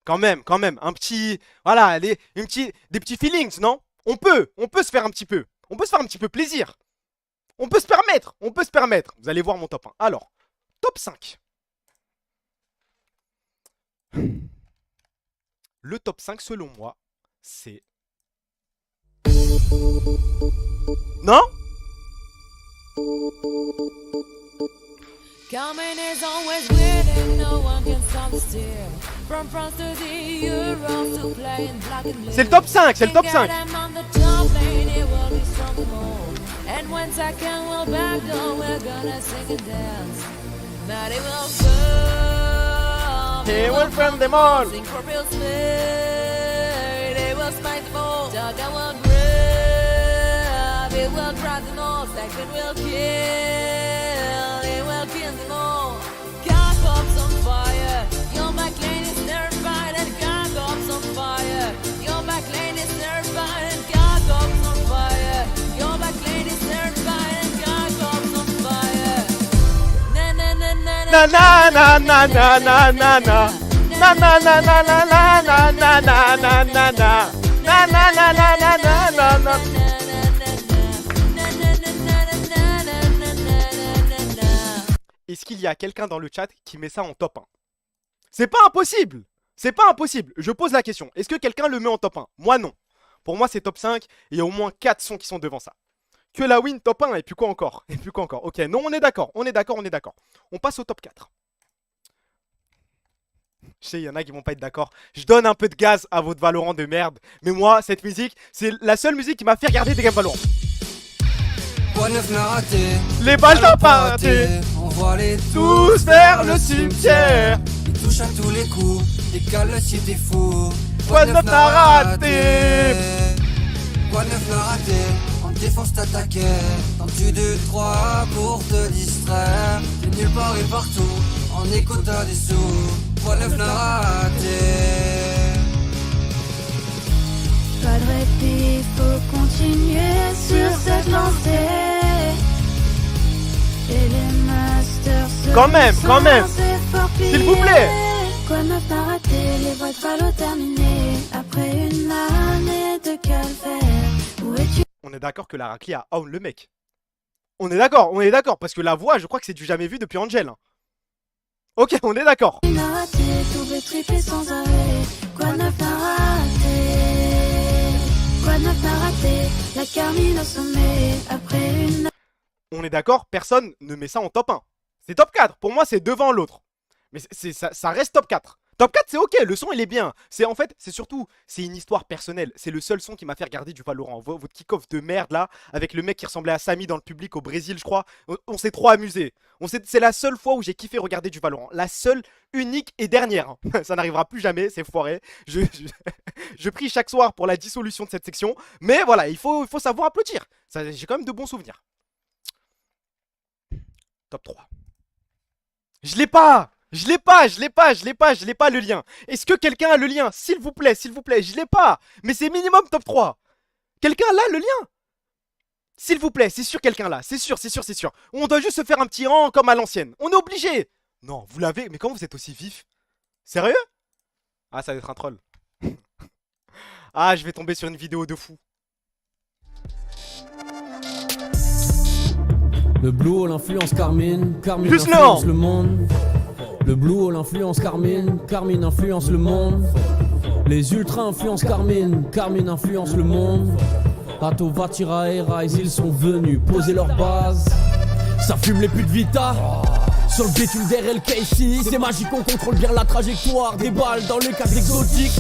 quand même, un petit, voilà, des petits feelings, non? On peut se faire un petit peu, on peut se faire un petit peu plaisir. On peut se permettre, on peut se permettre. Vous allez voir mon top 1. Alors, top 5. Le top 5, selon moi, c'est... Non? Coming is always weird and no one can stop the steer. From France to the Euros to play in black and blue. C'est le top 5, c'est le top 5. And when second will back down, we're gonna sing and dance. But it will come. He will from them all. Sing for real sweet. It will spite them all. Dog and will grab. It will drive them all. Second will kill. It will kill them all. Car pops on fire. Your back lane is terrified. And car pops on fire. Your back lane is terrified. And car pops on fire. Your back lane is terrified. And car pops on fire. Na na na na Na na na na na na na na. Na na na na na na na na na na na na. Na na na na na na na na. Est-ce qu'il y a quelqu'un dans le chat qui met ça en top 1? C'est pas impossible. C'est pas impossible. Je pose la question. Est-ce que quelqu'un le met en top 1? Moi non. Pour moi c'est top 5 et il y a au moins 4 sons qui sont devant ça. Que la win top 1 et puis quoi encore? Et puis quoi encore? Ok, non on est d'accord, on est d'accord, on est d'accord. On passe au top 4. Je sais, il y en a qui vont pas être d'accord. Je donne un peu de gaz à votre Valorant de merde. Mais moi, cette musique, c'est la seule musique qui m'a fait regarder des games Valorant. Quoi neuf n'a raté? Les balles d'un party. On voit les Tous vers le cimetière. Ils touchent à tous les coups. Décale le site des fous. Quoi neuf n'a raté? Quoi neuf n'a raté? En défense t'attaquais. Tendu 2-3 pour te distraire. T'es nulle part et partout. En écho t'as des sous. Quoi neuf n'a raté? Pas de répit, faut continuer sur cette lancée. Et les masters se Quand même. S'il vous plaît. Quoi neuf n'a raté, les voix de Valo terminées. Après une année de calvaire, où es-tu? On est d'accord que la raclée a own le mec. On est d'accord, parce que la voix, je crois que c'est du jamais vu depuis Angel. Ok, on est d'accord. N'a raté, tout veut triper sans arrêt. Quoi neuf n'a raté? Quoi neuf n'a raté? La Carmine au sommet, après une... On est d'accord, personne ne met ça en top 1. C'est top 4, pour moi c'est devant l'autre. Mais ça reste top 4. Top 4 c'est ok, le son il est bien. En fait, c'est surtout, c'est une histoire personnelle. C'est le seul son qui m'a fait regarder du Valorant. Votre kick-off de merde là, avec le mec qui ressemblait à Samy dans le public au Brésil je crois. On s'est trop amusé. C'est la seule fois où j'ai kiffé regarder du Valorant. La seule, unique et dernière. Ça n'arrivera plus jamais, c'est foiré. Je prie chaque soir pour la dissolution de cette section. Mais voilà, il faut savoir applaudir. J'ai quand même de bons souvenirs. Top 3. Je l'ai pas, le lien. Est-ce que quelqu'un a le lien? S'il vous plaît, je l'ai pas. Mais c'est minimum top 3. Quelqu'un l'a le lien? S'il vous plaît, c'est sûr quelqu'un là, c'est sûr. On doit juste se faire un petit rang comme à l'ancienne. On est obligé. Non, vous l'avez, mais comment vous êtes aussi vif? Sérieux? Ah, ça va être un troll. Ah, je vais tomber sur une vidéo de fou. Le Blue Hole influence Carmine, Carmine Juste influence non. le monde. Le Blue Hole influence Carmine, Carmine influence le monde. Les ultras influencent Carmine, Carmine influence le monde. Ato, Vatira et Rise, ils sont venus poser leur base. Ça fume les putes Vita. Sur le bitume d'RLKC, c'est magique, on contrôle bien la trajectoire des balles dans le cadre exotique.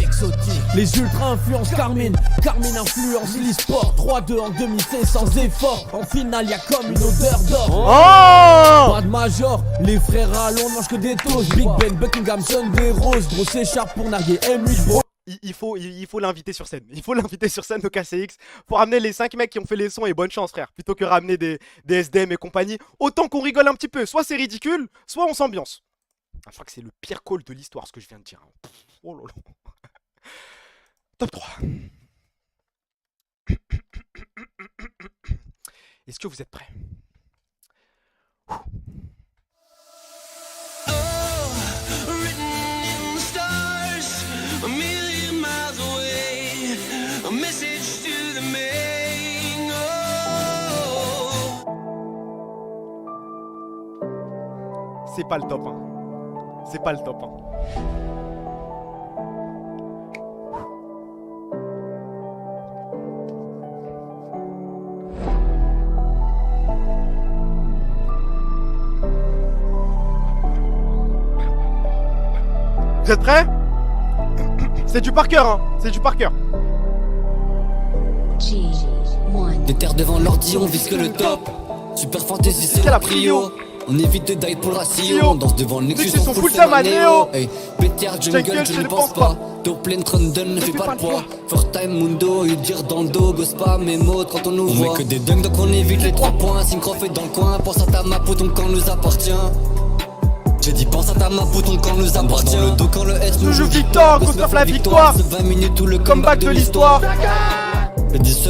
Les ultras influencent Carmine, Carmine influence l'e-sport. 3-2 en demi-C sans effort. En finale, y'a comme une odeur d'or. Oh! Pas de major, les frères à Londres mangent que des toasts. Big Ben, Buckingham, Sun, des roses. Grosse écharpe pour narguer M8 bro. Il faut l'inviter sur scène. Il faut l'inviter sur scène au KCX. Faut ramener les 5 mecs qui ont fait les sons et bonne chance, frère. Plutôt que ramener des SDM et compagnie. Autant qu'on rigole un petit peu. Soit c'est ridicule, soit on s'ambiance. Ah, je crois que c'est le pire call de l'histoire, ce que je viens de dire. Oh là là. Top 3. Est-ce que vous êtes prêts? c'est pas le top 1. C'est pas le top 1. Vous êtes prêts? C'est du par cœur, hein. C'est du par cœur. Des terres devant l'ordi, on vise que le top. Super fantasy, c'est la prio. On évite de die pour le ratio. On danse devant le Nexus, on fout sa manéo. Hey, BTR, jungle, je ne pense pas. Dos plein Trundle, ne fais pas le poids. First time Mundo, eu dire dans le dos. Gosse pas mes mots quand on nous voit. On met que des dunks, donc on évite les 3 points. Syncrof est dans le coin, pense à ta map où ton camp nous appartient. J'ai dit pense à ta map où ton camp nous appartient. Dans le dos quand le S nous joue victoire. Cause la victoire. Ce 20 minutes tout le comeback de l'histoire.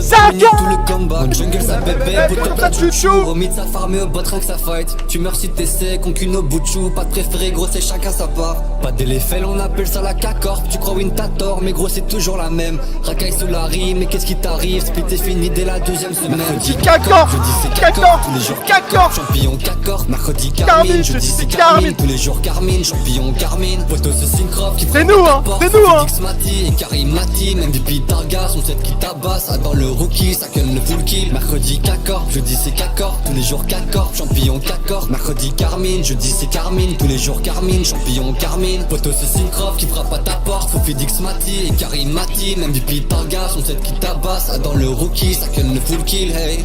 Ça vient tout le combat, jungle ça bébé, pour ta chouchou. Au mid ça farme au bot rien que ça fight. Tu meurs si t'es sec, aucune au bout de chou. Pas de préféré gros c'est chacun sa part. Pas d'éléphant on appelle ça la K-Corp. Tu crois win t'as tort mais gros c'est toujours la même. Racaille sous la rime mais qu'est-ce qui t'arrive? Split est fini dès la 2ème semaine. Mercredi K-Corp, je dis c'est K-Corp, tous les jours K-Corp. Champion K-Corp, mercredi Carmine, je dis c'est Carmine. Tous les jours Carmine, champion Carmine. Poto c'est Syncrof qui c'est nous hein, c'est nous hein. Mati et Karim Mati, même depuis Targas, on sait qui tabasse. Dans le rookie, ça ken le full kill. Mercredi K-Corp, jeudi c'est K-Corp. Tous les jours K-Corp, champion K-Corp. Mercredi Carmine, jeudi c'est Carmine. Tous les jours Carmine, champion Carmine. Poto c'est Syncrof qui frappe à ta porte. Faut Fidix Mati et Karim Mati. Même depuis Targas, on sait qui tabasse. Dans le rookie, ça ken le full kill, hey.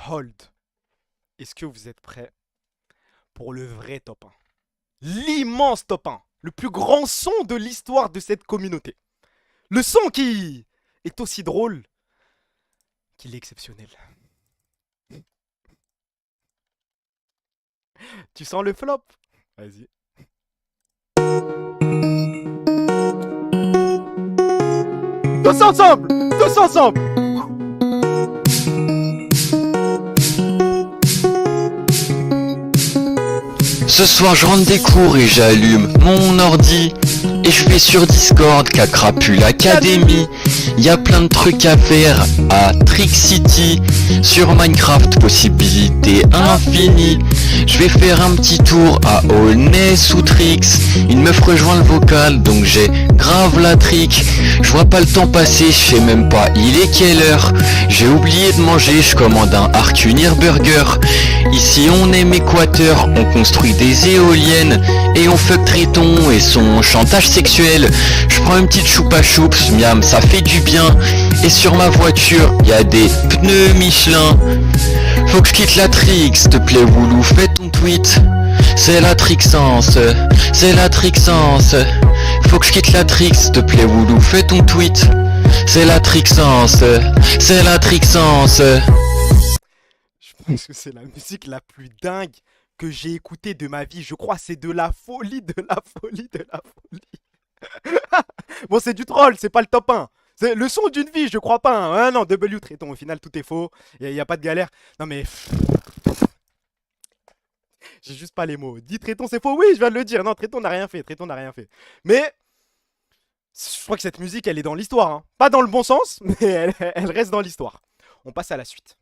Hold. Est-ce que vous êtes prêts pour le vrai top 1? L'immense top 1, le plus grand son de l'histoire de cette communauté. Le son qui est aussi drôle qu'il est exceptionnel. Tu sens le flop? Vas-y. Tous ensemble! Tous ensemble! Ce soir je rentre des cours et j'allume mon ordi et je vais sur Discord qu'a crapu l'Académie. Y a plein de trucs à faire à Trick City. Sur Minecraft, possibilités infinies. Je vais faire un petit tour à Aulnay ou Trix. Une meuf rejoint le vocal donc j'ai grave la trick. Je vois pas le temps passer, je sais même pas il est quelle heure. J'ai oublié de manger, je commande un Arcunir Burger. Ici on aime Équateur, on construit des éoliennes et on fuck Triton et son chantage sexuel. Je prends une petite choupa choups, miam, ça fait du bien. Et sur ma voiture, y a des pneus Michelin. Faut que je quitte la Trix, s'il te plaît Woulou, fais ton tweet. C'est la Trixence, c'est la Trixence. Faut que je quitte la Trix, s'il te plaît Woulou, fais ton tweet. C'est la Trixence, c'est la Trixence. Je pense que c'est la musique la plus dingue que j'ai écoutée de ma vie. Je crois c'est de la folie, de la folie, de la folie. Bon, c'est du troll, c'est pas le top 1. C'est le son d'une vie, je crois pas. Hein. Ah non, W Triton, au final tout est faux. Y a pas de galère. Non mais... J'ai juste pas les mots. Dis Triton, c'est faux. Oui, je viens de le dire. Non, Triton n'a rien fait. Triton n'a rien fait. Mais... Je crois que cette musique, elle est dans l'histoire. Hein. Pas dans le bon sens, mais elle reste dans l'histoire. On passe à la suite.